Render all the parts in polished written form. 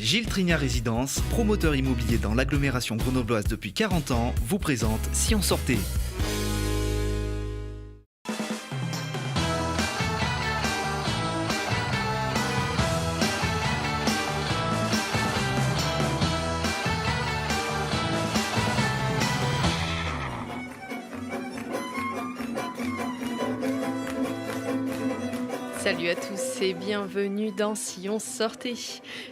Gilles Trignat Résidence, promoteur immobilier dans l'agglomération grenobloise depuis 40 ans, vous présente Si on sortait. Salut à tous et bienvenue dans Si on sortait.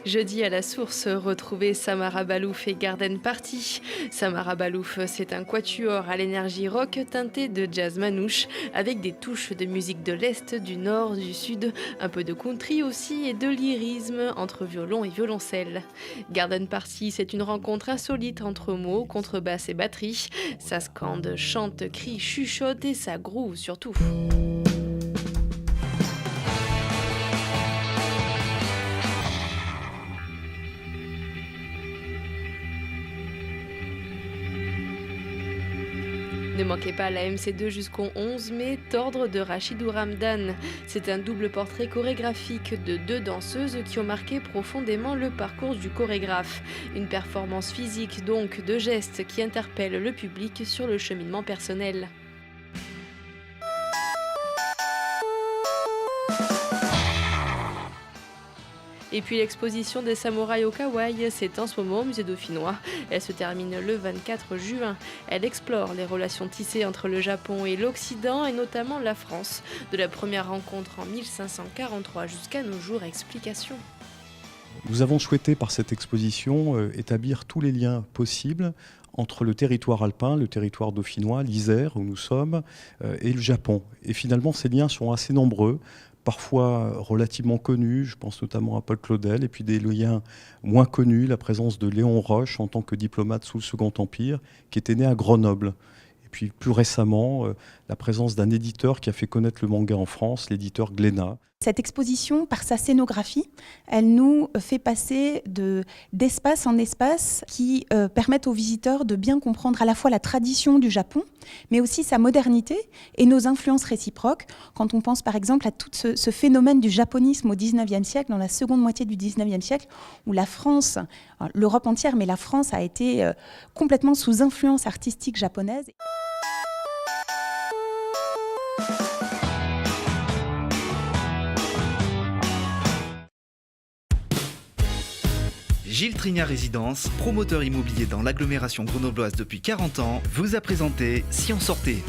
Jeudi à la source, retrouvez Samara Balouf et Garden Party. Samara Balouf, c'est un quatuor à l'énergie rock teinté de jazz manouche avec des touches de musique de l'Est, du Nord, du Sud, un peu de country aussi et de lyrisme entre violon et violoncelle. Garden Party, c'est une rencontre insolite entre mots, contrebasse et batterie. Ça scande, chante, crie, chuchote et ça groove surtout. Ne manquez pas la MC2 jusqu'au 11 mai, Tordre de Rachidou Ramdan. C'est un double portrait chorégraphique de deux danseuses qui ont marqué profondément le parcours du chorégraphe. Une performance physique donc de gestes qui interpelle le public sur le cheminement personnel. Et puis l'exposition des samouraïs au kawaii, c'est en ce moment au musée dauphinois. Elle se termine le 24 juin. Elle explore les relations tissées entre le Japon et l'Occident et notamment la France. De la première rencontre en 1543 jusqu'à nos jours, explication. Nous avons souhaité par cette exposition établir tous les liens possibles entre le territoire alpin, le territoire dauphinois, l'Isère où nous sommes, et le Japon. Et finalement, ces liens sont assez nombreux, parfois relativement connus, je pense notamment à Paul Claudel, et puis des liens moins connus, la présence de Léon Roche en tant que diplomate sous le Second Empire, qui était né à Grenoble. Et puis plus récemment, la présence d'un éditeur qui a fait connaître le manga en France, l'éditeur Glénat. Cette exposition, par sa scénographie, elle nous fait passer d'espace en espace qui permettent aux visiteurs de bien comprendre à la fois la tradition du Japon, mais aussi sa modernité et nos influences réciproques. Quand on pense par exemple à tout ce phénomène du japonisme au XIXe siècle, dans la seconde moitié du XIXe siècle, où la France, l'Europe entière, mais la France a été complètement sous influence artistique japonaise. Gilles Trignat Résidence, promoteur immobilier dans l'agglomération grenobloise depuis 40 ans, vous a présenté Si on sortait.